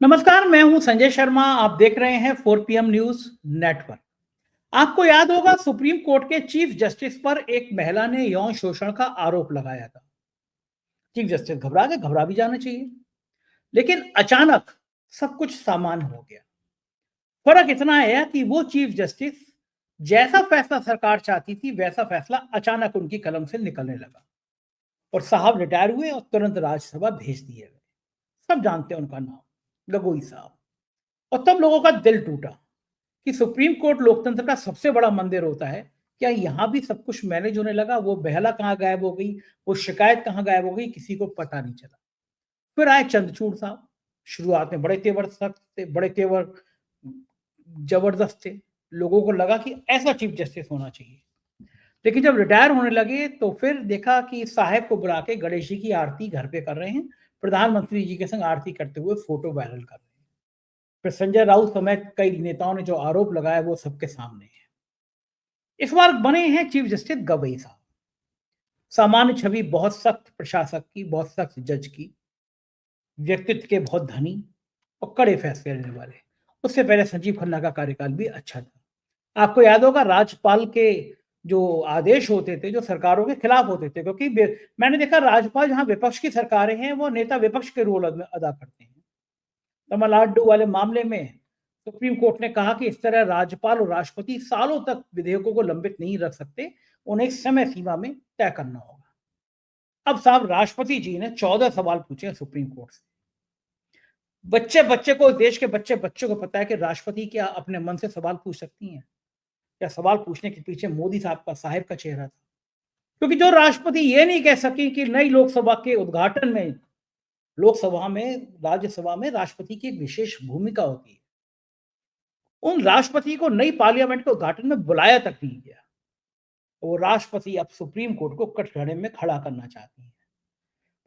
नमस्कार, मैं हूं संजय शर्मा। आप देख रहे हैं 4 PM न्यूज नेटवर्क। आपको याद होगा, सुप्रीम कोर्ट के चीफ जस्टिस पर एक महिला ने यौन शोषण का आरोप लगाया था। चीफ जस्टिस घबरा गए, घबरा भी जाना चाहिए। लेकिन अचानक सब कुछ सामान्य हो गया। फर्क इतना है कि वो चीफ जस्टिस जैसा फैसला सरकार चाहती थी वैसा फैसला अचानक उनकी कलम से निकलने लगा और साहब रिटायर हुए और तुरंत राज्यसभा भेज दिए गए। सब जानते हैं उनका नाम, गगोई साहब। और तब लोगों का दिल टूटा कि सुप्रीम कोर्ट लोकतंत्र का सबसे बड़ा मंदिर होता है, क्या यहाँ भी सब कुछ मैनेज होने लगा? वो बहला कहाँ गायब हो गई, वो शिकायत कहाँ गायब हो गई, किसी को पता नहीं चला। फिर आए चंद्रचूड़ साहब। शुरुआत में बड़े तेवर सख्त थे, बड़े तेवर जबरदस्त थे। लोगों को लगा कि ऐसा चीफ जस्टिस होना चाहिए। लेकिन जब रिटायर होने लगे तो फिर देखा कि साहब को बुला के गणेश जी की आरती घर पे कर रहे हैं, प्रधानमंत्री जी के संग आरती करते हुए फोटो वायरल कर रहे हैं। फिर संजय राउत समेत कई नेताओं ने जो आरोप लगाया वो सबके सामने है। इस बार बने हैं चीफ जस्टिस गवई साहब। सामान्य छवि बहुत सख्त प्रशासक की, बहुत सख्त जज की, व्यक्तित्व के बहुत धनी और कड़े फैसले लेने वाले। उससे पहले संजीव खन्ना का कार्यकाल भी अच्छा था। आपको याद होगा, राज्यपाल के जो आदेश होते थे जो सरकारों के खिलाफ होते थे, क्योंकि मैंने देखा राज्यपाल जहां विपक्ष की सरकारें हैं वो नेता विपक्ष के रोल अदा करते हैं। तमिलनाडु वाले मामले में सुप्रीम कोर्ट ने कहा कि इस तरह राज्यपाल और राष्ट्रपति सालों तक विधेयकों को लंबित नहीं रख सकते, उन्हें एक समय सीमा में तय करना होगा। अब साहब राष्ट्रपति जी ने 14 सवाल पूछे हैं सुप्रीम कोर्ट से। बच्चे बच्चे को, देश के बच्चे बच्चे को पता है कि राष्ट्रपति क्या अपने मन से सवाल पूछ सकती हैं? क्या सवाल पूछने के पीछे मोदी साहब का चेहरा था? क्योंकि जो राष्ट्रपति ये नहीं कह सकी कि नई लोकसभा के उद्घाटन में, लोकसभा में, राज्यसभा में राष्ट्रपति की एक विशेष भूमिका होती है, उन राष्ट्रपति को नई पार्लियामेंट के उद्घाटन में बुलाया तक नहीं गया। वो राष्ट्रपति अब सुप्रीम कोर्ट को कटघरे में खड़ा करना चाहती है।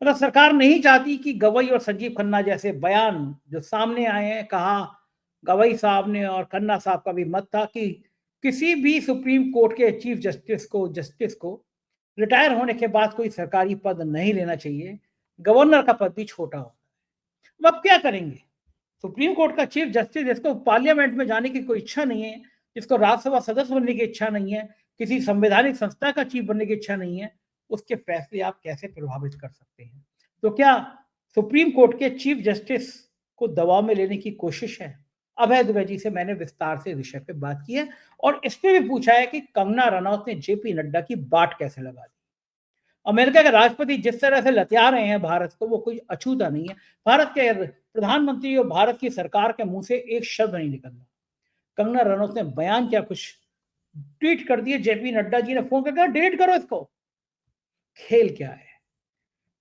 मतलब सरकार नहीं चाहती कि गवई और संजीव खन्ना जैसे बयान जो सामने आए हैं। कहा गवई साहब ने और खन्ना साहब का भी मत था कि किसी भी सुप्रीम कोर्ट के चीफ जस्टिस को रिटायर होने के बाद कोई सरकारी पद नहीं लेना चाहिए। गवर्नर का पद भी छोटा होता है। अब क्या करेंगे? सुप्रीम कोर्ट का चीफ जस्टिस जिसको पार्लियामेंट में जाने की कोई इच्छा नहीं है, जिसको राज्यसभा सदस्य बनने की इच्छा नहीं है, किसी संवैधानिक संस्था का चीफ बनने की इच्छा नहीं है, उसके फैसले आप कैसे प्रभावित कर सकते हैं? तो क्या सुप्रीम कोर्ट के चीफ जस्टिस को दबाव में लेने की कोशिश है? अभय दुबे जी से मैंने विस्तार से विषय पे बात की है और इस पे भी पूछा है कि कंगना रनौत ने जेपी नड्डा की बाट कैसे लगा दी। अमेरिका के राष्ट्रपति जिस तरह से लतिया रहे हैं भारत को, वो कोई अछूता नहीं है। भारत के प्रधानमंत्री और भारत की सरकार के मुंह से एक शब्द नहीं निकल रहा। कंगना रनौत ने बयान क्या कुछ ट्वीट कर दिए, जेपी नड्डा जी ने फोन करके डिलीट करो इसको। खेल क्या है?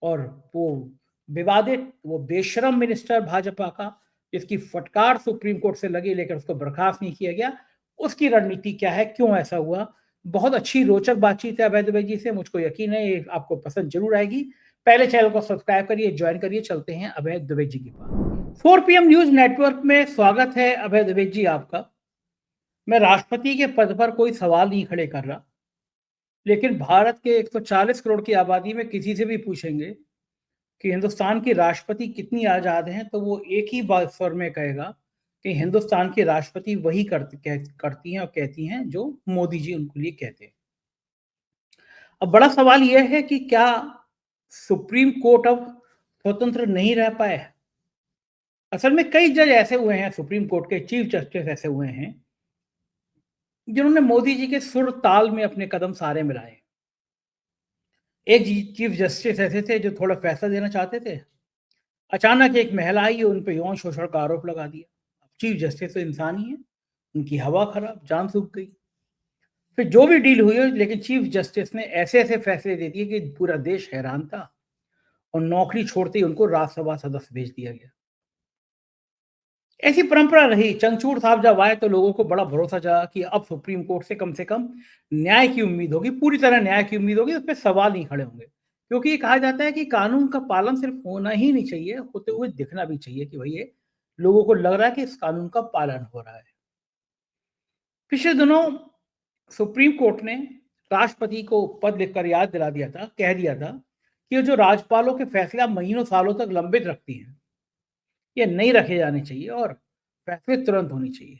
और वो विवादित, वो बेशरम मिनिस्टर भाजपा का जिसकी फटकार सुप्रीम कोर्ट से लगी लेकिन उसको बर्खास्त नहीं किया गया, उसकी रणनीति क्या है, क्यों ऐसा हुआ? बहुत अच्छी रोचक बातचीत है अभय दुबे जी से। मुझको यकीन है ये आपको पसंद जरूर आएगी। पहले चैनल को सब्सक्राइब करिए, ज्वाइन करिए। चलते हैं अभय दुबे जी के पास। 4 PM न्यूज नेटवर्क में स्वागत है अभय दुबे जी आपका। मैं राष्ट्रपति के पद पर कोई सवाल नहीं खड़े कर रहा, लेकिन भारत के 140 करोड़ की आबादी में किसी से भी पूछेंगे कि हिंदुस्तान की राष्ट्रपति कितनी आजाद हैं, तो वो एक ही बात स्वर में कहेगा कि हिंदुस्तान की राष्ट्रपति वही करती हैं और कहती हैं जो मोदी जी उनके लिए कहते हैं। अब बड़ा सवाल यह है कि क्या सुप्रीम कोर्ट अब स्वतंत्र नहीं रह पाए? असल में कई जज ऐसे हुए हैं, सुप्रीम कोर्ट के चीफ जस्टिस ऐसे हुए हैं जिन्होंने मोदी जी के सुर ताल में अपने कदम सारे मिलाए। एक चीफ जस्टिस ऐसे थे जो थोड़ा फैसला देना चाहते थे, अचानक एक महिला आई, उन पे यौन शोषण का आरोप लगा दिया। चीफ जस्टिस तो इंसान ही है, उनकी हवा खराब, जान सूख गई। फिर जो भी डील हुई, लेकिन चीफ जस्टिस ने ऐसे ऐसे फैसले दे दिए कि पूरा देश हैरान था और नौकरी छोड़ते ही उनको राज्यसभा सदस्य भेज दिया गया। ऐसी परंपरा रही। चंद्रचूड़ साहब जब आए तो लोगों को बड़ा भरोसा जगा कि अब सुप्रीम कोर्ट से कम न्याय की उम्मीद होगी, पूरी तरह न्याय की उम्मीद होगी, उस पर सवाल नहीं खड़े होंगे। क्योंकि ये कहा जाता है कि कानून का पालन सिर्फ होना ही नहीं चाहिए, होते हुए दिखना भी चाहिए कि भाई ये लोगों को लग रहा है कि इस कानून का पालन हो रहा है। पिछले दिनों सुप्रीम कोर्ट ने राष्ट्रपति को पद लिखकर याद दिला दिया था, कह दिया था कि जो राज्यपालों के फैसले आप महीनों सालों तक लंबित रखती हैं, ये नहीं रखे जाने चाहिए और फैसले तुरंत होनी चाहिए।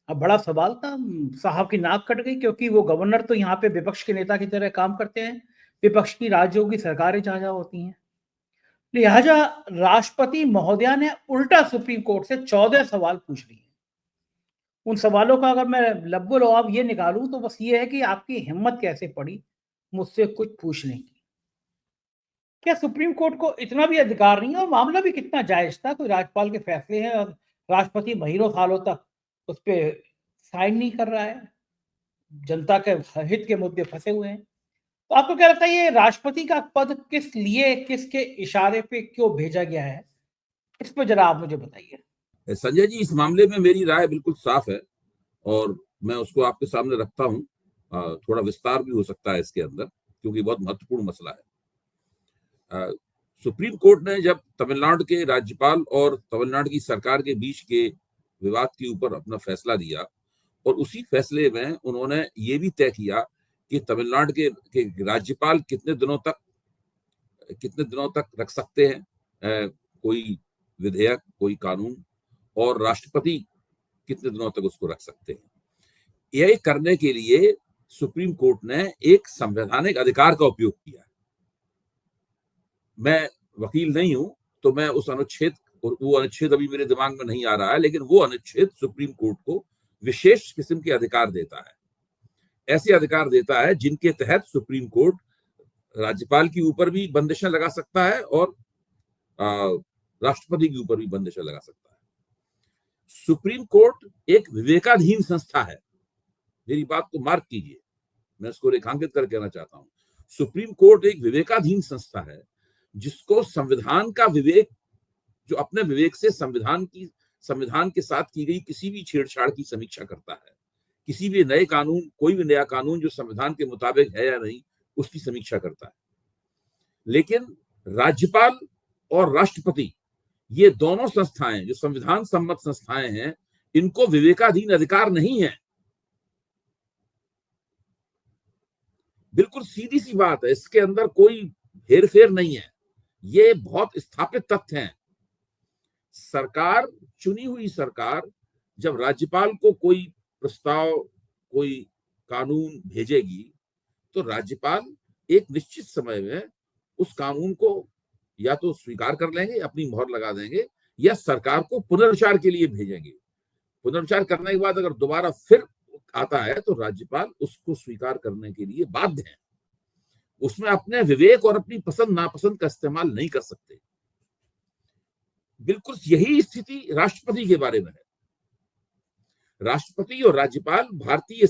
अब बड़ा सवाल था, साहब की नाक कट गई क्योंकि वो गवर्नर तो यहाँ पे विपक्ष के नेता की तरह काम करते हैं। विपक्ष की राज्यों की सरकारें जहाँ-जहाँ होती हैं। लिहाजा राष्ट्रपति महोदया ने उल्टा सुप्रीम कोर्ट से 14 सवाल पूछ लिए। उन सवालों का अगर मैं लब्बो-लुआब ये निकालूँ तो बस ये है कि आपकी हिम्मत कैसे पड़ी मुझसे कुछ पूछने की? क्या सुप्रीम कोर्ट को इतना भी अधिकार नहीं है और मामला भी कितना जायज़ था? कोई राज्यपाल के फैसले हैं और राष्ट्रपति महीनों सालों तक उस पे साइन नहीं कर रहा है। जनता के हित के मुद्दे फँसे हुए हैं। तो आपको क्या लगता है ये राष्ट्रपति का पद किस लिए, किसके इशारे पे क्यों भेजा गया है? इस पे ज़रा आप मुझे बताइए। संजय जी, इस मामले में मेरी राय बिल्कुल साफ है और मैं उसको आपके सामने रखता हूं। थोड़ा विस्तार भी हो सकता है इसके अंदर, क्योंकि बहुत महत्वपूर्ण मसला है। सुप्रीम कोर्ट ने जब तमिलनाडु के राज्यपाल और तमिलनाडु की सरकार के बीच के विवाद के ऊपर अपना फैसला दिया और उसी फैसले में उन्होंने ये भी तय किया कि तमिलनाडु के राज्यपाल कितने दिनों तक रख सकते हैं कोई विधेयक, कोई कानून, और राष्ट्रपति कितने दिनों तक उसको रख सकते हैं। यह करने के लिए सुप्रीम कोर्ट ने एक संवैधानिक अधिकार का उपयोग किया। मैं वकील नहीं हूं तो मैं उस अनुच्छेद, वो अनुच्छेद अभी मेरे दिमाग में नहीं आ रहा है, लेकिन वो अनुच्छेद सुप्रीम कोर्ट को विशेष किस्म के अधिकार देता है। ऐसे अधिकार देता है जिनके तहत सुप्रीम कोर्ट राज्यपाल के ऊपर भी बंदिशें लगा सकता है और राष्ट्रपति के ऊपर भी बंदिशें लगा सकता है। सुप्रीम कोर्ट एक विवेकाधीन संस्था है। मेरी बात को मार्क कीजिए, मैं इसको रेखांकित कर कहना चाहता हूं। सुप्रीम कोर्ट एक विवेकाधीन संस्था है जिसको संविधान का विवेक, जो अपने विवेक से संविधान के साथ की गई किसी भी छेड़छाड़ की समीक्षा करता है। किसी भी नए कानून, कोई भी नया कानून जो संविधान के मुताबिक है या नहीं, उसकी समीक्षा करता है। लेकिन राज्यपाल और राष्ट्रपति, ये दोनों संस्थाएं जो संविधान सम्मत संस्थाएं हैं, इनको विवेकाधीन अधिकार नहीं है। बिल्कुल सीधी सी बात है, इसके अंदर कोई हेरफेर नहीं है। ये बहुत स्थापित तथ्य हैं। सरकार, चुनी हुई सरकार, जब राज्यपाल को कोई प्रस्ताव, कोई कानून भेजेगी तो राज्यपाल एक निश्चित समय में उस कानून को या तो स्वीकार कर लेंगे, अपनी मोहर लगा देंगे, या सरकार को पुनर्विचार के लिए भेजेंगे। पुनर्विचार करने के बाद अगर दोबारा फिर आता है तो राज्यपाल उसको स्वीकार करने के लिए बाध्य है। उसमें अपने विवेक और अपनी पसंद नापसंद का इस्तेमाल नहीं कर सकते। बिल्कुल यही स्थिति राष्ट्रपति के बारे में है। राष्ट्रपति और राज्यपाल भारतीय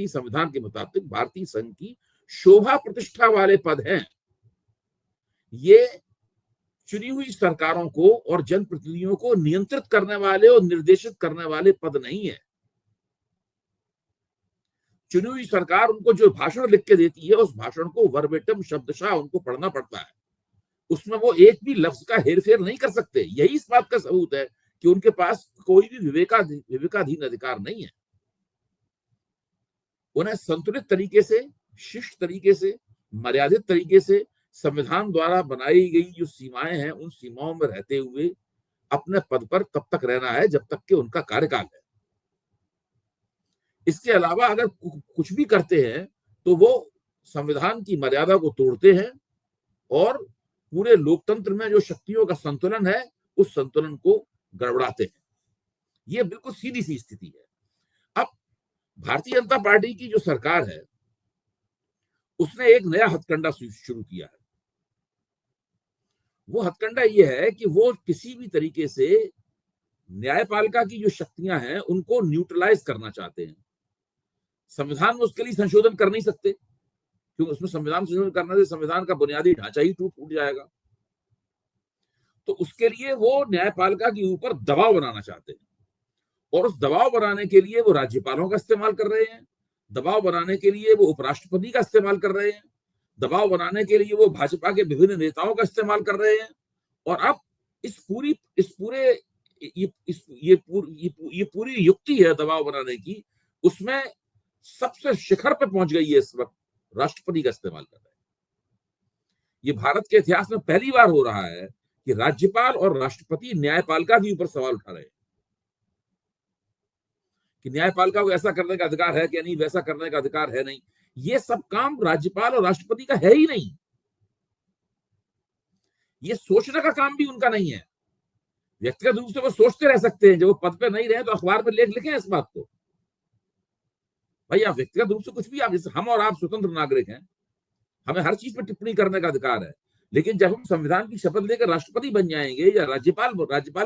संविधान के मुताबिक भारतीय संघ की शोभा प्रतिष्ठा वाले पद हैं। ये चुनी हुई सरकारों को और जनप्रतिनिधियों को नियंत्रित करने वाले और निर्देशित करने वाले पद नहीं है। चुनी हुई सरकार उनको जो भाषण लिख के देती है, उस भाषण को वर्बेटम शब्दशः उनको पढ़ना पड़ता है। उसमें वो एक भी लफ्ज का हेरफेर नहीं कर सकते। यही इस बात का सबूत है कि उनके पास कोई भी विवेकाधीन अधिकार नहीं है। उन्हें संतुलित तरीके से, शिष्ट तरीके से, मर्यादित तरीके से संविधान द्वारा बनाई गई जो सीमाएं हैं, उन सीमाओं में रहते हुए अपने पद पर तब तक रहना है जब तक कि उनका कार्यकाल है। इसके अलावा अगर कुछ भी करते हैं तो वो संविधान की मर्यादा को तोड़ते हैं और पूरे लोकतंत्र में जो शक्तियों का संतुलन है, उस संतुलन को गड़बड़ाते हैं। ये बिल्कुल सीधी सी स्थिति है। अब भारतीय जनता पार्टी की जो सरकार है, उसने एक नया हथकंडा शुरू किया है। वो हथकंडा ये है कि वो किसी भी तरीके से न्यायपालिका की जो शक्तियां हैं उनको न्यूट्रलाइज करना चाहते हैं। संविधान में उसके लिए संशोधन कर नहीं सकते, क्योंकि उसमें संविधान संशोधन करने से संविधान का बुनियादी ढांचा ही टूट जाएगा। तो उसके लिए वो न्यायपालिका के ऊपर दबाव बनाना चाहते हैं, और उस दबाव बनाने के लिए वो राज्यपालों का इस्तेमाल कर रहे हैं, दबाव बनाने के लिए वो उपराष्ट्रपति का इस्तेमाल कर रहे हैं, दबाव बनाने के लिए वो भाजपा के विभिन्न नेताओं का इस्तेमाल कर रहे हैं। और अब ये पूरी युक्ति है दबाव बनाने की, उसमें सबसे शिखर पे पहुंच गई है इस वक्त राष्ट्रपति का इस्तेमाल कर रहे हैं। ये भारत के इतिहास में पहली बार हो रहा है कि राज्यपाल और राष्ट्रपति न्यायपालिका के ऊपर सवाल उठा रहे हैं कि न्यायपालिका को ऐसा करने का अधिकार है कि नहीं, वैसा करने का अधिकार है नहीं। ये सब काम राज्यपाल और राष्ट्रपति का है ही नहीं। ये सोचने का काम भी उनका नहीं है। व्यक्तिगत रूप से वो सोचते रह सकते हैं, जब वो पद पे नहीं रहे तो अखबार में लेख लिखें इस बात को। भाई आप व्यक्तिगत रूप से कुछ भी, आप जैसे हम और आप स्वतंत्र नागरिक हैं, हमें हर चीज पर टिप्पणी करने का अधिकार है, लेकिन जब हम संविधान की शपथ लेकर राष्ट्रपति बन जाएंगे या राज्यपाल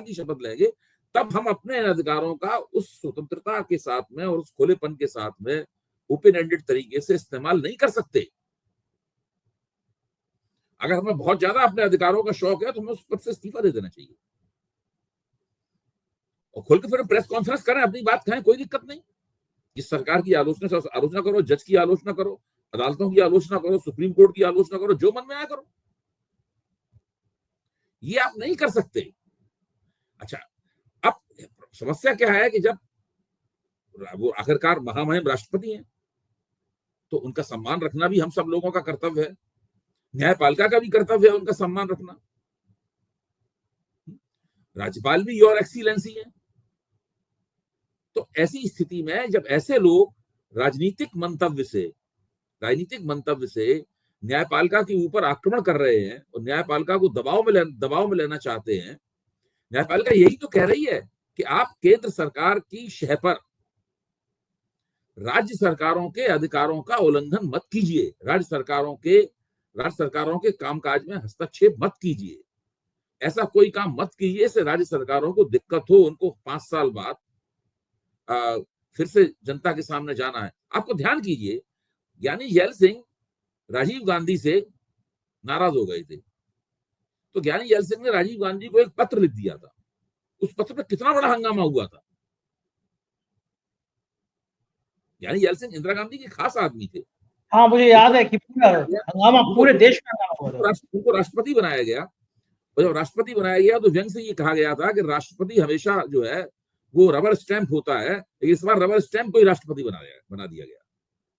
की शपथ लेंगे, तब हम अपने अधिकारों का उस स्वतंत्रता के साथ में और उस खुलेपन के साथ में ओपन एंडेड तरीके से इस्तेमाल नहीं कर सकते। अगर हमें बहुत ज्यादा अपने अधिकारों का शौक है तो हमें उस पद से इस्तीफा दे देना चाहिए और खुल के फिर प्रेस कॉन्फ्रेंस करें, अपनी बात कहें, कोई दिक्कत नहीं। इस सरकार की आलोचना करो, जज की आलोचना करो, अदालतों की आलोचना करो, सुप्रीम कोर्ट की आलोचना करो, जो मन में आया करो। ये आप नहीं कर सकते। अच्छा, अब समस्या क्या है कि जब वो आखिरकार महामहिम राष्ट्रपति हैं तो उनका सम्मान रखना भी हम सब लोगों का कर्तव्य है, न्यायपालिका का भी कर्तव्य है उनका सम्मान रखना। राज्यपाल भी योर एक्सीलेंसी है। तो ऐसी स्थिति में जब ऐसे लोग राजनीतिक मंतव्य से न्यायपालिका के ऊपर आक्रमण कर रहे हैं और न्यायपालिका को दबाव में लेना चाहते हैं, न्यायपालिका यही तो कह रही है कि आप केंद्र सरकार की शह पर राज्य सरकारों के अधिकारों का उल्लंघन मत कीजिए, राज्य सरकारों के कामकाज में हस्तक्षेप मत कीजिए, ऐसा कोई काम मत कीजिए इससे राज्य सरकारों को दिक्कत हो, उनको 5 साल बाद फिर से जनता के सामने जाना है। आपको ध्यान कीजिए, ज्ञानी जैल सिंह राजीव गांधी से नाराज हो गए थे, तो ज्ञानी जैल सिंह ने राजीव गांधी को एक पत्र लिख दिया था। उस पत्र पर कितना बड़ा हंगामा हुआ था। ज्ञानी जैल सिंह इंदिरा गांधी के खास आदमी थे। हाँ, मुझे याद है कि पूरा हंगामा पूरे देश में हुआ था। उनको राष्ट्रपति बनाया गया और जब राष्ट्रपति बनाया गया तो व्यंग से ये कहा गया था कि राष्ट्रपति हमेशा जो है वो रबर स्टैंप होता है, लेकिन इस बार रबर स्टैंप को ही राष्ट्रपति बना दिया गया।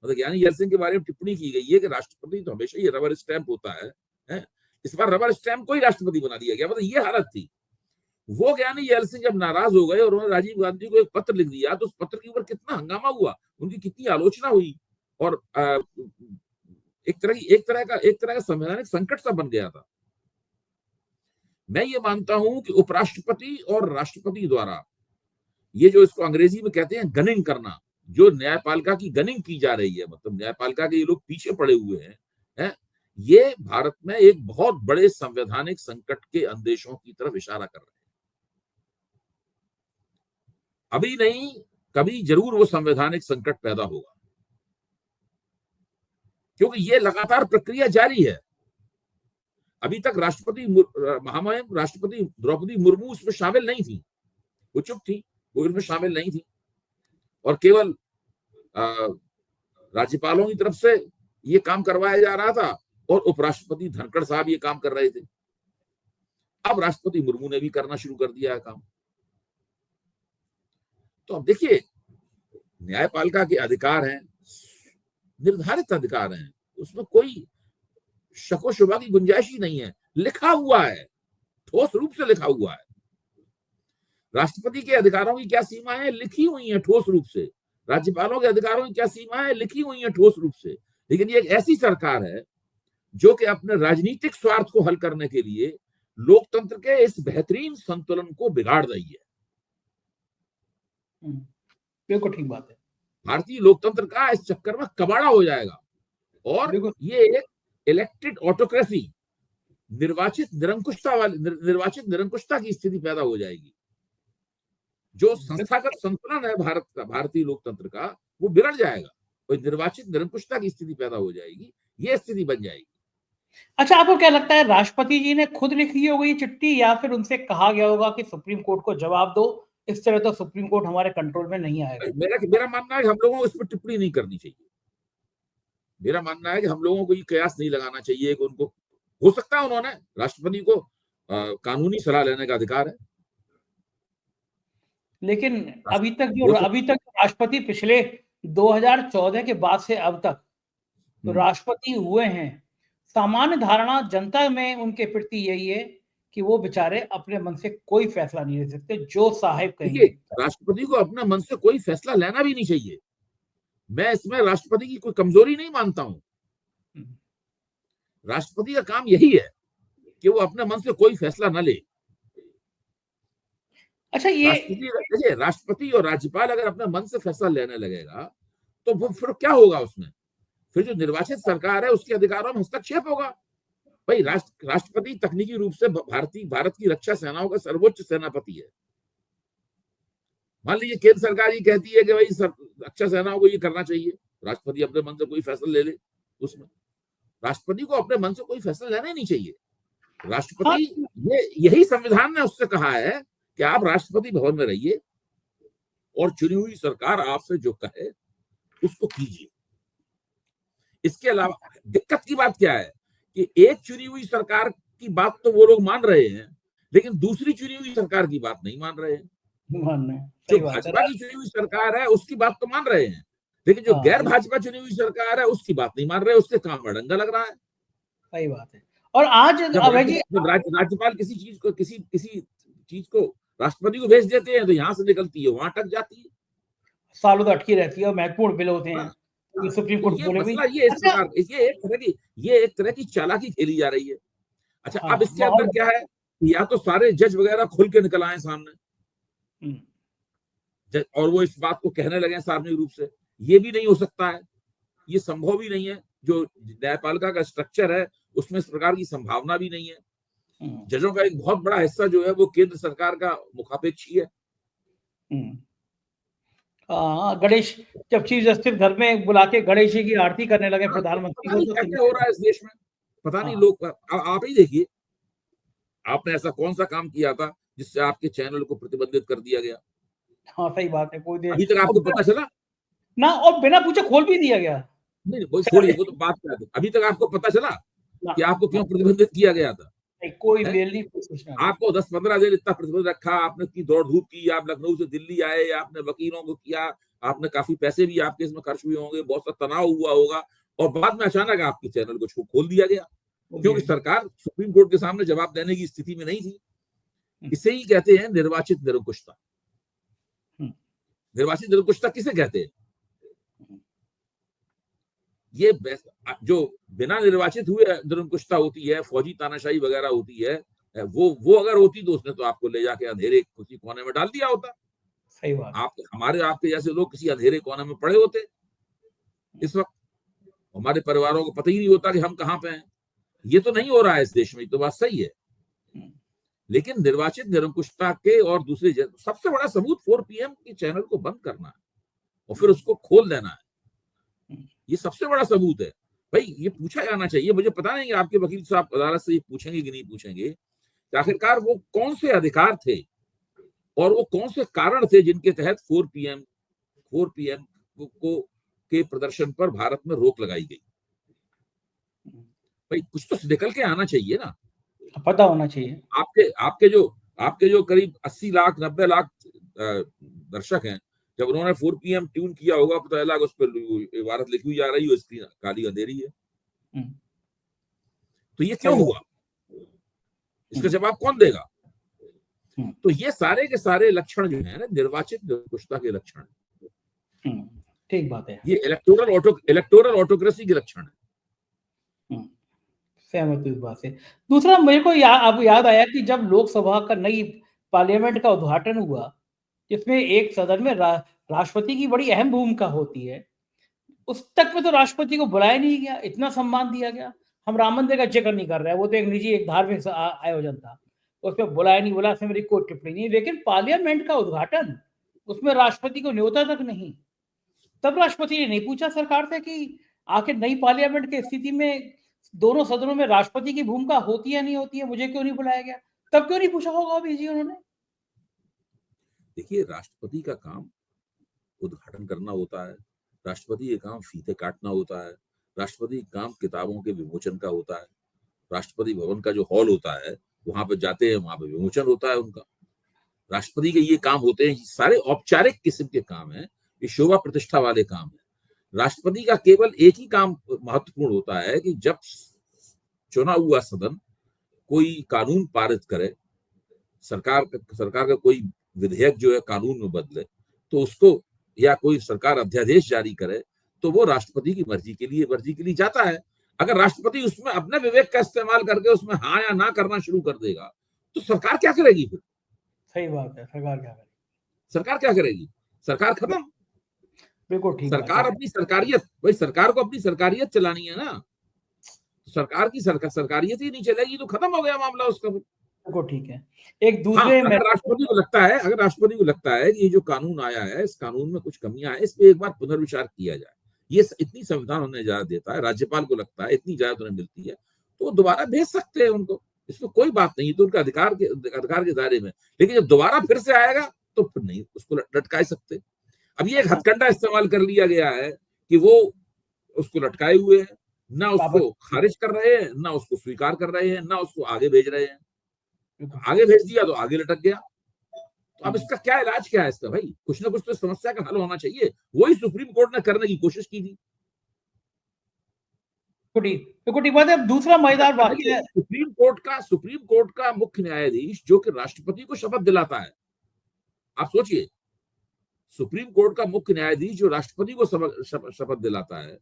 मतलब ज्ञानी जैल सिंह के बारे में टिप्पणी की गई है कि राष्ट्रपति तो हमेशा ये रबर स्टैंप होता है, इस बार रबर स्टैंप को ही राष्ट्रपति बना दिया गया। मतलब ये हालत थी। वो ज्ञानी जैल सिंह जब नाराज हो गए और उन्होंने राजीव गांधी को एक पत्र लिख दिया तो उस पत्र के ऊपर कितना हंगामा हुआ, उनकी कितनी आलोचना हुई और एक तरह का संवैधानिक संकट सा बन गया था। मैं ये मानता हूं कि उपराष्ट्रपति और राष्ट्रपति द्वारा ये जो इसको अंग्रेजी में कहते हैं गनिंग करना, जो न्यायपालिका की गनिंग की जा रही है, मतलब न्यायपालिका के ये लोग पीछे पड़े हुए हैं, ये भारत में एक बहुत बड़े संवैधानिक संकट के अंदेशों की तरफ इशारा कर रहे हैं। अभी नहीं, कभी जरूर वो संवैधानिक संकट पैदा होगा, क्योंकि ये लगातार प्रक्रिया जारी है। अभी तक महामहिम राष्ट्रपति द्रौपदी मुर्मू उसमें शामिल नहीं थी, वो चुप थी, वो इसमें शामिल नहीं थी और केवल राज्यपालों की तरफ से ये काम करवाया जा रहा था और उपराष्ट्रपति धनखड़ साहब ये काम कर रहे थे। अब राष्ट्रपति मुर्मू ने भी करना शुरू कर दिया है काम। तो अब देखिए, न्यायपालिका के अधिकार हैं, निर्धारित अधिकार हैं, उसमें कोई शको शुबा की गुंजाइश ही नहीं है। लिखा हुआ है, ठोस रूप से लिखा हुआ है। राष्ट्रपति के अधिकारों की क्या सीमाएं लिखी हुई हैं ठोस रूप से, राज्यपालों के अधिकारों की क्या सीमाएं लिखी हुई हैं ठोस रूप से। लेकिन ये एक ऐसी सरकार है जो कि अपने राजनीतिक स्वार्थ को हल करने के लिए लोकतंत्र के इस बेहतरीन संतुलन को बिगाड़ रही है। बिल्कुल ठीक बात है। भारतीय लोकतंत्र का इस चक्कर में कबाड़ा हो जाएगा और ये एक इलेक्टेड ऑटोक्रेसी, निर्वाचित निरंकुशता की स्थिति पैदा हो जाएगी। जो संस्थागत संतुलन है भारतीय लोकतंत्र का, वो बिगड़ जाएगा और निर्वाचित निरंकुशता की स्थिति पैदा हो जाएगी, ये स्थिति बन जाएगी। अच्छा, आपको क्या लगता है, राष्ट्रपति जी ने खुद लिखी होगी चिट्ठी या फिर उनसे कहा गया होगा कि सुप्रीम कोर्ट को जवाब दो, इस तरह तो सुप्रीम कोर्ट हमारे कंट्रोल में नहीं आएगा? मेरा मानना है कि हम लोगों को इस पर टिप्पणी नहीं करनी चाहिए। मेरा मानना है कि हम लोगों को ये कयास नहीं लगाना चाहिए कि उनको, हो सकता है उन्होंने, राष्ट्रपति को कानूनी सलाह लेने का अधिकार है, लेकिन अभी तक राष्ट्रपति पिछले 2014 के बाद से अब तक तो राष्ट्रपति हुए हैं, सामान्य धारणा जनता में उनके प्रति यही है कि वो बेचारे अपने मन से कोई फैसला नहीं ले सकते, जो साहिब देखिए, कहेंगे। राष्ट्रपति को अपने मन से कोई फैसला लेना भी नहीं चाहिए। मैं इसमें राष्ट्रपति की कोई कमजोरी नहीं मानता हूं। राष्ट्रपति का काम यही है कि वो अपने मन से कोई फैसला न ले। अच्छा, ये देखिए, राष्ट्रपति और राज्यपाल अगर अपने मन से फैसला लेने लगेगा तो वो फिर क्या होगा उसमें? फिर जो निर्वाचित सरकार है उसके अधिकारों में हस्तक्षेप होगा। भाई, राष्ट्रपति तकनीकी रूप से भारत की रक्षा सेनाओं का सर्वोच्च सेनापति है। मान लीजिए केंद्र सरकार ये कहती है कि भाई रक्षा सेनाओं को ये करना चाहिए, राष्ट्रपति अपने मन से कोई फैसला ले ले उसमें। राष्ट्रपति को अपने मन से कोई फैसला लेना ही नहीं चाहिए। राष्ट्रपति, यही संविधान ने उससे कहा है कि आप राष्ट्रपति भवन में रहिए और चुनी हुई सरकार आपसे जो कहे उसको कीजिए। इसके अलावा दिक्कत की बात क्या है कि एक चुनी हुई सरकार की बात तो वो लोग मान रहे हैं, लेकिन दूसरी चुनी हुई सरकार की बात नहीं मान रहे हैं। जो भाजपा की चुनी हुई सरकार है उसकी बात तो मान रहे हैं, लेकिन जो गैर भाजपा चुनी हुई सरकार है उसकी बात नहीं मान रहे, उसके काम में डंगा लग रहा है। सही बात है। और आज जब राज्यपाल किसी चीज को राष्ट्रपति को भेज देते हैं तो यहाँ से निकलती है वहां अटक जाती है, सालों तक अटकी रहती है और महत्वपूर्ण बिल होते हैं। तो सुप्रीम कोर्ट बोले भी ये एक तरह की चालाकी खेली जा रही है। अच्छा, अब इसके अंदर क्या है, या तो सारे जज वगैरह खुल के निकल आए सामने और वो इस बात को कहने लगे सार्वजनिक रूप से। ये भी नहीं हो सकता है, ये संभव भी नहीं है। जो न्यायपालिका का स्ट्रक्चर है उसमें इस प्रकार की संभावना भी नहीं है। जजों का एक बहुत बड़ा हिस्सा जो है वो केंद्र सरकार का मुखापेक्षी है। गणेश, जब चीफ जस्टिस घर में बुला के गणेश जी की आरती करने लगे प्रधानमंत्री को, तो क्या हो रहा है इस देश में पता नहीं। लोग आप ही देखिए, आपने ऐसा कौन सा काम किया था जिससे आपके चैनल को प्रतिबंधित कर दिया गया? हाँ, सही बात है। कोई अभी तक आपको पता चला ना, और बिना पूछे खोल भी दिया गया। नहीं, वो छोड़िए, वो तो बात क्या है। अभी तक आपको पता चला कि आपको क्यों प्रतिबंधित किया गया था? कोई मेल नहीं, कुछ नहीं। आपको 10-15 दिन इतना प्रतिबंध रखा, आपने की दौड़ धूप की, आप लखनऊ से दिल्ली आए, आपने वकीलों को किया, आपने काफी पैसे भी आपके इसमें खर्च हुए होंगे, बहुत सा तनाव हुआ होगा, और बाद में अचानक आपके चैनल को खोल दिया गया क्योंकि सरकार सुप्रीम कोर्ट के सामने जवाब देने की स्थिति में नहीं थी। इसे ही कहते हैं निर्वाचित निरंकुशता। निर्वाचित निरंकुशता किसे कहते हैं? ये जो बिना निर्वाचित हुए निरंकुशता होती है, फौजी तानाशाही वगैरह होती है, वो अगर होती तो उसने तो आपको ले जाके अंधेरे किसी कोने में डाल दिया होता। सही बात। आपके जैसे लोग किसी अंधेरे कोने में पड़े होते इस वक्त। हमारे परिवारों को पता ही नहीं होता कि हम कहाँ पे हैं। ये तो नहीं हो रहा है इस देश में, तो बात सही है। लेकिन निर्वाचित निरंकुशता के और दूसरे सबसे बड़ा सबूत 4 PM के चैनल को बंद करना है और फिर उसको खोल देना है। ये सबसे बड़ा सबूत है। भाई, ये पूछा जाना चाहिए। मुझे पता नहीं आपके वकील साहब अदालत से ये पूछेंगे कि नहीं पूछेंगे कि आखिरकार वो कौन से अधिकार थे और वो कौन से कारण थे जिनके तहत 4 PM के प्रदर्शन पर भारत में रोक लगाई गई। भाई, कुछ तो निकल के आना चाहिए ना, पता होना चाहिए। आपके जो करीब 80 लाख 90 लाख दर्शक हैं, जब उन्होंने 4 PM ट्यून किया होगा पता लगा उस पर इबारत लिखी हुई जा रही है, स्क्रीन काली अंधेरी है। तो ये क्यों हुआ? इसका जवाब कौन देगा? तो ये सारे के सारे लक्षण जो है ना निर्वाचित निरंकुशता के लक्षण है। ठीक बात है। ये इलेक्टोरल ऑटोक्रेसी के लक्षण है। सहमत हूं इस बात से। दूसरा, मेरे को अब याद आया कि जब लोकसभा का नई पार्लियामेंट का उद्घाटन हुआ, जिसमें एक सदन में राष्ट्रपति की बड़ी अहम भूमिका होती है, उस तक में तो राष्ट्रपति को बुलाया नहीं गया, इतना सम्मान दिया गया। हम राम मंदिर का जिक्र नहीं कर रहे हैं, वो तो एक निजी एक धार्मिक आयोजन था, उसमें बुलाया नहीं बुला से मेरी कोई टिप्पणी नहीं। लेकिन पार्लियामेंट का उद्घाटन, उसमें राष्ट्रपति को न्योता तक नहीं। तब राष्ट्रपति ने नहीं पूछा सरकार से कि आखिर नई पार्लियामेंट की स्थिति में दोनों सदनों में राष्ट्रपति की भूमिका होती है नहीं होती है, मुझे क्यों नहीं बुलाया गया? तब क्यों नहीं पूछा होगा अभी जी उन्होंने? देखिए, राष्ट्रपति का काम उद्घाटन करना होता है, राष्ट्रपति का काम फीते काटना होता है, राष्ट्रपति का काम किताबों के विमोचन का होता है, राष्ट्रपति भवन का जो हॉल होता है वहां पे जाते हैं, वहां पे विमोचन होता है उनका। राष्ट्रपति के ये काम होते हैं, सारे औपचारिक किस्म के काम है, ये शोभा प्रतिष्ठा वाले काम है। राष्ट्रपति का केवल एक ही काम महत्वपूर्ण होता है कि जब चुना हुआ सदन कोई कानून पारित करे, सरकार का कोई विधेयक जो है कानून में बदले, तो उसको, या कोई सरकार अध्यादेश जारी करे, तो वो राष्ट्रपति की मर्जी के लिए जाता है। अगर राष्ट्रपति उसमें अपने विवेक का इस्तेमाल करके उसमें हाँ या ना करना शुरू कर देगा, तो सरकार क्या करेगी फिर? सही बात है, सरकार क्या करेगी? सरकार क्या करेगी? सरकार खत्म। बिल्कुल ठीक बात सरकार है। अपनी सरकारियत, भाई सरकार को अपनी सरकारियत चलानी है ना, सरकार की सरकारियत ही नहीं चलेगी तो खत्म हो गया मामला उसका। बिल्कुल ठीक है। एक हाँ, दूसरे में अगर राष्ट्रपति को लगता है कि ये जो कानून आया है, इस कानून में कुछ कमियां हैं, इस पे एक बार पुनर्विचार किया जाए, ये इतनी संविधान उन्हें इजाजत देता है, राज्यपाल को लगता है इतनी इजाजत उन्हें मिलती है, तो वो दोबारा भेज सकते हैं उनको, इसमें कोई बात नहीं, तो उनके अधिकार के दायरे में। लेकिन जब दोबारा फिर से आएगा तो फिर नहीं उसको लटका सकते। अब ये एक हथकंडा इस्तेमाल कर लिया गया है कि वो उसको लटकाए हुए हैं, ना उसको खारिज कर रहे हैं, ना उसको स्वीकार कर रहे हैं, ना उसको आगे भेज रहे हैं। आगे भेज दिया तो आगे लटक गया। तो अब इसका क्या इलाज क्या है इसका? भाई कुछ ना कुछ तो समस्या का हल होना चाहिए। वही सुप्रीम कोर्ट ने करने की कोशिश की थी। बात है। अब दूसरा मजेदार वाक्य, सुप्रीम कोर्ट का मुख्य न्यायाधीश जो कि राष्ट्रपति को शपथ दिलाता है, आप सोचिए, सुप्रीम कोर्ट का मुख्य न्यायाधीश जो राष्ट्रपति को शपथ दिलाता है,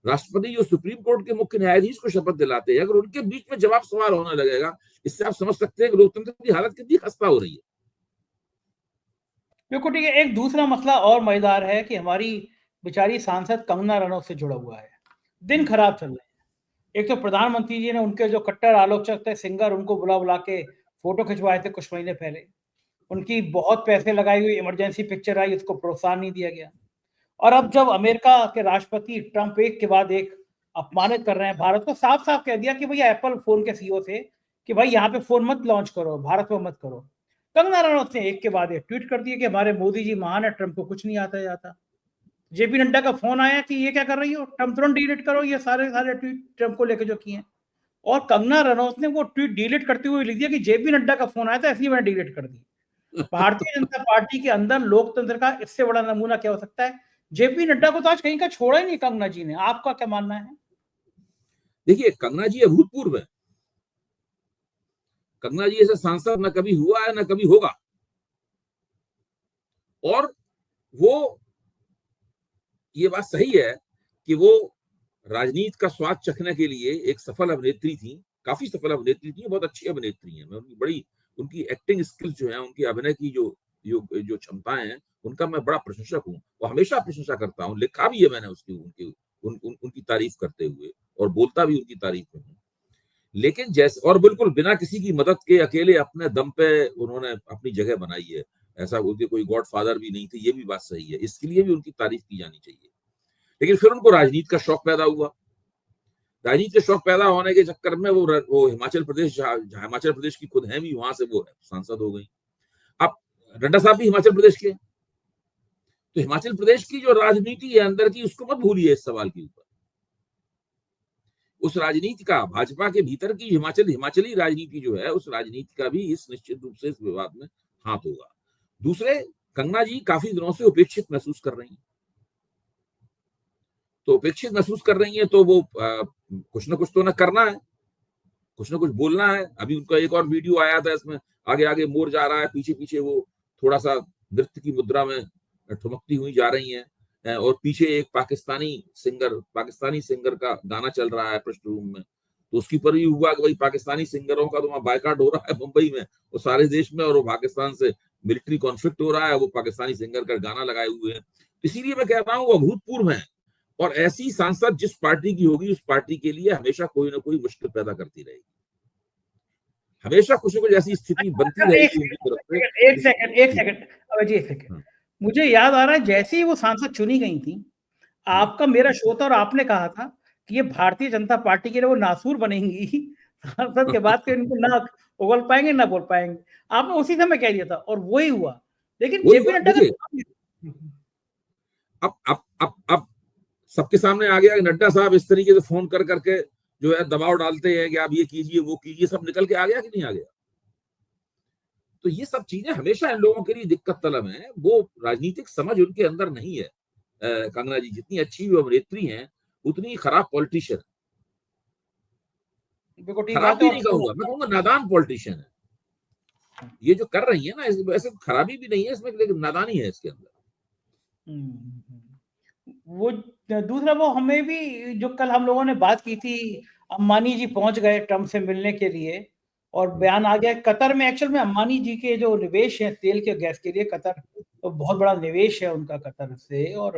राष्ट्रपति जो सुप्रीम कोर्ट के मुख्य न्यायाधीश को शपथ दिलाते हैं, अगर उनके बीच में जवाब सवाल होने लगेगा, इससे आप समझ सकते हैं कि लोकतंत्र की हालत कितनी खस्ता हो रही है। बिल्कुल ठीक है। एक दूसरा मसला और मजेदार है कि हमारी बेचारी सांसद कंगना रनौत से जुड़ा हुआ है। दिन खराब चल रहे हैं। एक तो प्रधानमंत्री जी ने उनके जो कट्टर आलोचक थे सिंगर, उनको बुला बुला के फोटो खिंचवाए थे कुछ महीने पहले। उनकी बहुत पैसे लगाई हुई इमरजेंसी पिक्चर आई, उसको प्रोत्साहन नहीं दिया गया। और अब जब अमेरिका के राष्ट्रपति ट्रंप एक के बाद एक अपमानित कर रहे हैं भारत को, साफ साफ कह दिया कि भैया एप्पल फोन के सीईओ थे कि भाई यहाँ पे फोन मत लॉन्च करो, भारत में मत करो। कंगना रनौत ने एक के बाद एक ट्वीट कर दिए कि हमारे मोदी जी महान है, ट्रंप को कुछ नहीं आता जाता। जेपी नड्डा का फोन आया कि ये क्या कर रही हो, ट्रंप तुरंत डिलीट करो ये सारे सारे ट्वीट ट्रंप को लेकर जो किए। और कंगना रनौत ने वो ट्वीट डिलीट करते हुए लिख दिया कि जेपी नड्डा का फोन आया था इसलिए मैंने डिलीट कर दी। भारतीय जनता पार्टी के अंदर लोकतंत्र का इससे बड़ा नमूना क्या हो सकता है? जेपी नड्डा को तो आज कहीं का छोड़ा ही नहीं कंगना जी ने। आपका क्या मानना है? देखिए, कंगना जी अभूतपूर्व है। कंगना जी ऐसा सांसद न कभी हुआ है, न कभी होगा। और वो, ये बात सही है कि वो राजनीति का स्वाद चखने के लिए एक सफल अभिनेत्री थी, काफी सफल अभिनेत्री थी, बहुत अच्छी अभिनेत्री हैं। मैं उनकी एक्टिंग स्किल्स जो है, उनकी अभिनय की जो क्षमताएं हैं, उनका मैं बड़ा प्रशंसक हूँ और हमेशा प्रशंसा करता हूँ। लिखा भी है मैंने उनकी तारीफ करते हुए, और बोलता भी उनकी तारीफ में हूँ। लेकिन जैसे, और बिल्कुल बिना किसी की मदद के अकेले अपने दम पे उन्होंने अपनी जगह बनाई है। ऐसा उनके कोई गॉडफादर भी नहीं थे, ये भी बात सही है, इसके लिए भी उनकी तारीफ की जानी चाहिए। लेकिन फिर उनको राजनीति का शौक पैदा हुआ। राजनीति के शौक पैदा होने के चक्कर में वो हिमाचल प्रदेश की खुद है भी, वहां से वो सांसद हो गई। अब नड्डा साहब भी हिमाचल प्रदेश के, तो हिमाचल प्रदेश की जो राजनीति है अंदर की, उसको मत भूलिए इस सवाल के ऊपर। उस राजनीति का, भाजपा के भीतर की हिमाचली राजनीति जो है, उस राजनीति का भी इस निश्चित रूप से इस विवाद में हाथ होगा। दूसरे, कंगना जी काफी दिनों से उपेक्षित महसूस कर रही हैं। तो उपेक्षित महसूस कर रही है तो वो कुछ ना कुछ तो ना करना है, कुछ ना कुछ बोलना है। अभी उनका एक और वीडियो आया था, इसमें आगे आगे मोर जा रहा है, पीछे पीछे वो थोड़ा सा नृत्य की मुद्रा में ठुमकती हुई जा रही हैं, और पीछे एक पाकिस्तानी सिंगर का गाना चल रहा है पृष्ठभूमि में। तो उसकी पर भी हुआ कि भाई पाकिस्तानी सिंगरों का तो वहां बायकॉट हो रहा है मुंबई में, वो सारे देश में, और वो पाकिस्तान से मिलिट्री कॉन्फ्लिक्ट हो रहा है, वो पाकिस्तानी सिंगर का गाना लगाए हुए हैं। इसीलिए मैं कह रहा हूँ वो अभूतपूर्व है। और ऐसी सांसद जिस पार्टी की होगी, उस पार्टी के लिए हमेशा कोई ना कोई मुश्किल पैदा करती रहेगी, हमेशा कुछ ना कुछ ऐसी स्थिति बनती रहेगी उनकी तरफ से। एक सेकंड अभी एक सेकंड, मुझे याद आ रहा है जैसे ही वो सांसद चुनी गई थी, आपका मेरा शो था और आपने कहा था कि ये भारतीय जनता पार्टी के लिए वो नासूर बनेंगी सांसद के बाद, इनको ना उगल पाएंगे ना बोल पाएंगे। आपने उसी समय कह दिया था और वही हुआ। लेकिन जेपी नड्डा का अब सबके सामने आ गया कि नड्डा साहब इस तरीके से फोन कर करके जो है दबाव डालते हैं कि आप ये कीजिए वो कीजिए, सब निकल के आ गया कि नहीं आ गया? तो ये सब चीजें हमेशा इन लोगों के लिए दिक्कत तलब है। वो राजनीतिक समझ उनके अंदर नहीं है। कंगना जी जितनी अच्छी अभिनेत्री हैं, उतनी खराब पॉलिटिशियन। बिल्कुल ठीक खराब बात है। भी नहीं कहूंगा, मैं कहूंगा नादान पॉलिटिशियन है। ये जो कर रही है ना, वैसे खराबी भी नहीं है इसमें, लेकिन नादानी है इसके अंदर। वो दूसरा, वो हमें भी जो कल हम लोगों ने बात की थी, अंबानी जी पहुंच गए ट्रम्प से मिलने के लिए और बयान आ गया कतर में। एक्चुअल में अंबानी जी के जो निवेश है तेल के गैस के लिए, कतर तो बहुत बड़ा निवेश है उनका कतर से, और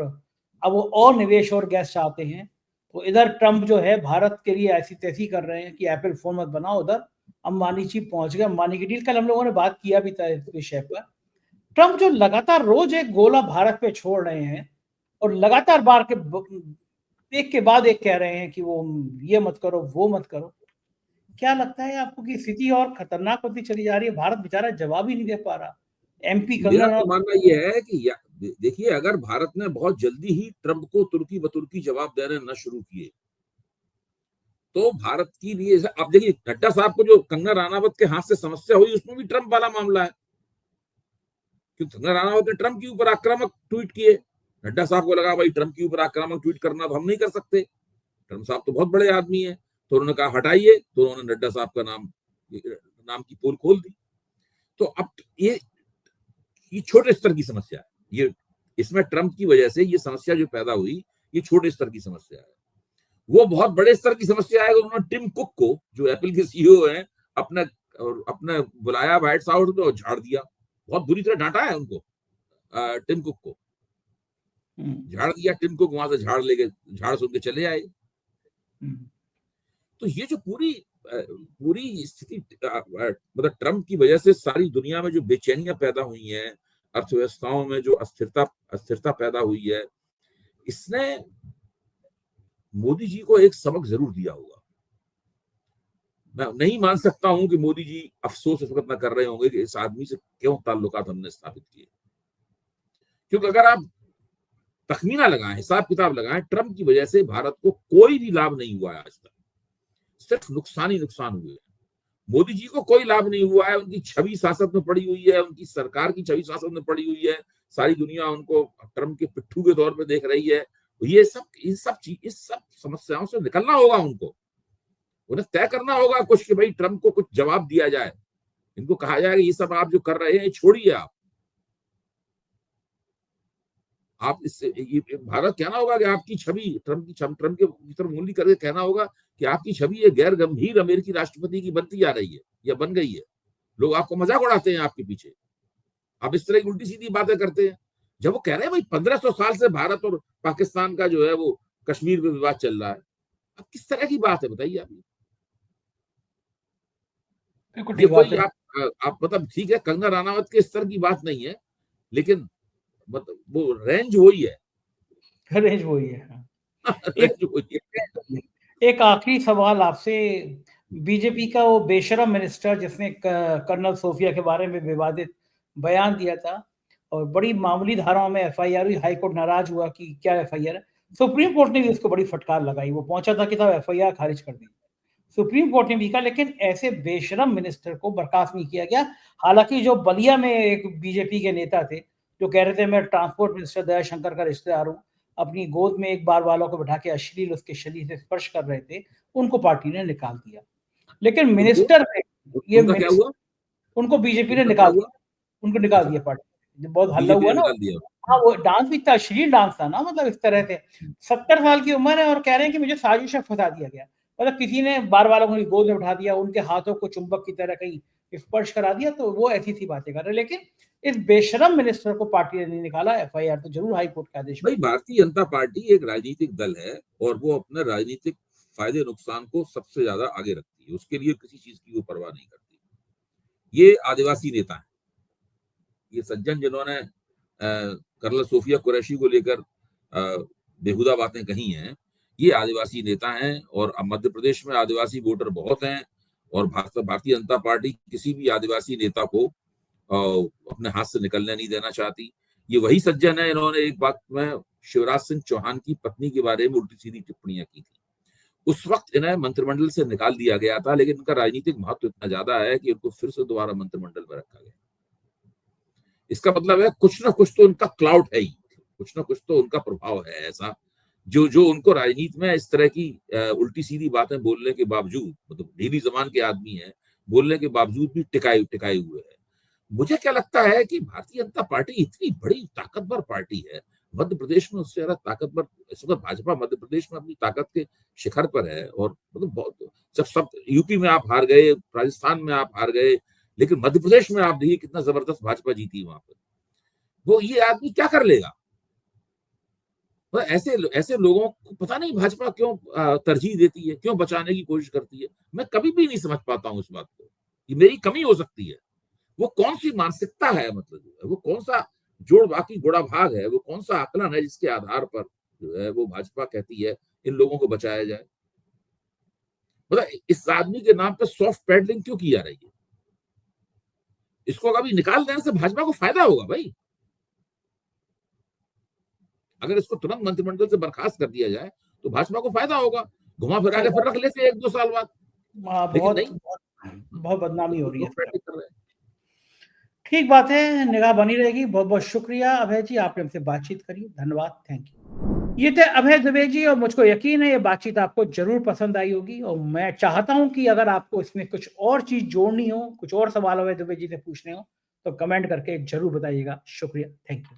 अब वो और निवेश और गैस चाहते हैं। तो इधर ट्रम्प जो है भारत के लिए ऐसी तैसी कर रहे हैं कि एप्पल फोन मत बनाओ, उधर अंबानी जी पहुंच गए। अंबानी की डील कल हम लोगों ने बात किया भी था इस विषय पर। ट्रम्प जो लगातार रोज एक गोला भारत पे छोड़ रहे हैं और लगातार बार के एक के बाद एक कह रहे हैं कि वो ये मत करो वो मत करो, क्या लगता है आपको कि स्थिति और खतरनाक होती चली जा रही है? भारत बेचारा जवाब ही नहीं दे पा रहा। एमपी मेरा कंगना, तो मानना यह है कि देखिए, अगर भारत ने बहुत जल्दी ही ट्रंप को तुर्की बतुर्की जवाब देने न शुरू किए तो भारत के लिए, अब देखिए नड्डा साहब को जो कंगना राणावत के हाथ से समस्या हुई, उसमें भी ट्रंप वाला मामला है, क्योंकि कंगना राणावत ने ट्रंप के ऊपर आक्रामक ट्वीट किए। नड्डा साहब को लगा भाई ट्रंप के ऊपर आक्रामक ट्वीट करना तो हम नहीं कर सकते, ट्रंप साहब तो बहुत बड़े आदमी है, तो उन्होंने कहा हटाइए, तो उन्होंने नड्डा साहब का नाम की पोल खोल दी। तो अब ये छोटे स्तर की समस्या है, ये इसमें ट्रंप की वजह से ये समस्या जो पैदा हुई, ये छोटे स्तर की समस्या है। वो बहुत बड़े स्तर की समस्या है। उन्होंने टिम कुक को, जो एप्पल के सीईओ हैं, अपने बुलाया व्हाइट हाउस में और झाड़ दिया, बहुत बुरी तरह डांटा है उनको, टिम कुक को झाड़ दिया। टिम कुक वहां से झाड़ सुन के चले आए। तो ये जो पूरी स्थिति, मतलब ट्रंप की वजह से सारी दुनिया में जो बेचैनियां पैदा हुई हैं, अर्थव्यवस्थाओं में जो अस्थिरता पैदा हुई है, इसने मोदी जी को एक सबक जरूर दिया होगा। मैं नहीं मान सकता हूं कि मोदी जी अफसोस इस वक्त न कर रहे होंगे कि इस आदमी से क्यों ताल्लुकात हमने स्थापित किए, क्योंकि अगर आप तखमीना लगाएं, हिसाब किताब लगाएं, ट्रंप की वजह से भारत को कोई भी लाभ नहीं हुआ है आज तक, सिर्फ नुकसान ही नुकसान हुए हैं। मोदी जी को कोई लाभ नहीं हुआ है, उनकी छवि शासक में पड़ी हुई है, उनकी सरकार की छवि शासक में पड़ी हुई है, सारी दुनिया उनको ट्रंप के पिट्ठू के तौर पर देख रही है। इस सब समस्याओं से निकलना होगा उनको, उन्हें तय करना होगा कुछ कि भाई ट्रंप को कुछ जवाब दिया जाए, इनको कहा जाए कि ये सब आप जो कर रहे हैं छोड़िए, आप इससे भारत कहना होगा कि आपकी छवि ट्रंप के तरफ उंगली करके कहना होगा कि आपकी छवि ये गैर गंभीर अमेरिकी राष्ट्रपति की बनती जा रही है या बन गई है, लोग आपको मजाक उड़ाते हैं आपके पीछे, आप इस तरह की उल्टी सीधी बातें करते हैं। जब वो कह रहे हैं भाई 1500 साल से भारत और पाकिस्तान का जो है वो कश्मीर में विवाद चल रहा है, अब किस तरह की बात है बताइए आप? ये कोई आप मतलब ठीक है, कंगना राणावत के स्तर की बात नहीं है, लेकिन मतलब वो रेंज वही है। रेंज वही है। रेंज वही है। एक आखिरी सवाल आपसे, बीजेपी का वो बेशरम मिनिस्टर जिसने कर्नल सोफिया के बारे में विवादित बयान दिया था और बड़ी मामूली धाराओं में एफआईआर हुई, हाईकोर्ट नाराज हुआ कि क्या एफआईआर है, सुप्रीम कोर्ट ने भी उसको बड़ी फटकार लगाई। वो पहुंचा था कि साहब एफआईआर खारिज कर दी, सुप्रीम कोर्ट ने भी कहा, लेकिन ऐसे बेशरम मिनिस्टर को बर्खास्त नहीं किया गया। हालांकि जो बलिया में एक बीजेपी के नेता थे जो कह रहे थे मैं ट्रांसपोर्ट मिनिस्टर दयाशंकर का रिश्तेदार हूँ, अपनी गोद में एक बार वालों को बैठा के अश्लील उसके शरीर से स्पर्श कर रहे थे, उनको पार्टी ने निकाल दिया। लेकिन मिनिस्टर में ये उनका क्या हुआ? उनको बीजेपी ने उनका क्या निकाल हुआ? दिया, उनको निकाल अच्छा, दिया पार्टी। जब बहुत हल्ला बीजेपी हुआ ने ना, निकाल दिया। हाँ वो डांस भी था, अश्लील डांस था ना, मतलब इस तरह से 70 साल की उम्र है और कह रहे हैं कि मुझे साजिश में फंसा दिया गया, मतलब किसी ने बार वालों को गोद में उठा दिया, उनके हाथों को चुंबक की तरह कहीं स्पर्श करा दिया, तो वो ऐसी सी बातें कर रहे हैं। लेकिन इस बेशरम मिनिस्टर को पार्टी ने नहीं निकाला, एफआईआर तो जरूर हाई कोर्ट के आदेश भाई पर। भारतीय जनता पार्टी एक राजनीतिक दल है और वो अपने राजनीतिक फायदे नुकसान को सबसे ज्यादा आगे रखती है, उसके लिए किसी चीज की वो परवाह नहीं करती। ये आदिवासी नेता है, ये सज्जन जिन्होंने कर्नल सोफिया कुरैशी को लेकर बेहुदा बातें कही हैं, ये आदिवासी नेता हैं और अब मध्य प्रदेश में आदिवासी वोटर बहुत हैं और भारतीय जनता पार्टी किसी भी आदिवासी नेता को अपने हाथ से निकलने नहीं देना चाहती। ये वही सज्जन है, इन्होंने एक बात में शिवराज सिंह चौहान की पत्नी के बारे में उल्टी सीधी टिप्पणियां की थी, उस वक्त इन्हें मंत्रिमंडल से निकाल दिया गया था, लेकिन इनका राजनीतिक महत्व इतना ज्यादा है कि इनको फिर से दोबारा मंत्रिमंडल में रखा गया। इसका मतलब है कुछ ना कुछ तो उनका क्लाउड है ही, कुछ ना कुछ तो उनका प्रभाव है ऐसा जो जो उनको राजनीति में इस तरह की उल्टी सीधी बातें बोलने के बावजूद, मतलब ढीली जबान के आदमी है, बोलने के बावजूद भी टिकाए टिकाए हुए है। मुझे क्या लगता है कि भारतीय जनता पार्टी इतनी बड़ी ताकतवर पार्टी है, मध्य प्रदेश में उससे ज्यादा ताकतवर इस वक्त भाजपा मध्य प्रदेश में अपनी ताकत के शिखर पर है। और मतलब बहुत, जब सब यूपी में आप हार गए, राजस्थान में आप हार गए, लेकिन मध्य प्रदेश में आप देखिए कितना जबरदस्त भाजपा जीती वहां पर। वो ये आदमी क्या कर लेगा? तो ऐसे ऐसे लोगों को पता नहीं भाजपा क्यों तरजीह देती है, क्यों बचाने की कोशिश करती है। मैं कभी भी नहीं समझ पाता हूं इस बात को। ये मेरी कमी हो सकती है। वो कौन सी मानसिकता है, मतलब वो कौन सा जोड़ बाकी गुड़ा भाग है, वो कौन सा आकलन है जिसके आधार पर जो है वो भाजपा कहती है इन लोगों को बचाया जाए। मतलब इस आदमी के नाम पे सॉफ्ट पैडलिंग क्यों की जा रही है? इसको कभी निकाल देने से भाजपा को फायदा होगा भाई। अगर इसको तुरंत मंत्रिमंडल से बर्खास्त कर दिया जाए तो भाजपा को फायदा होगा। घुमा फिरा के फिर रख लेते 1-2 साल बाद। लेकिन नहीं, बहुत बदनामी हो रही है। कर रहे हैं। ठीक बात है, निगाह बनी रहेगी। बहुत बहुत शुक्रिया अभय जी, आपने हमसे बातचीत करी, धन्यवाद, थैंक यू। ये थे अभय दुबे जी, और मुझको यकीन है ये बातचीत आपको जरूर पसंद आई होगी। और मैं चाहता हूं कि अगर आपको इसमें कुछ और चीज जोड़नी हो, कुछ और सवाल अभय दुबे जी से पूछने हो, तो कमेंट करके जरूर बताइएगा। शुक्रिया, थैंक यू।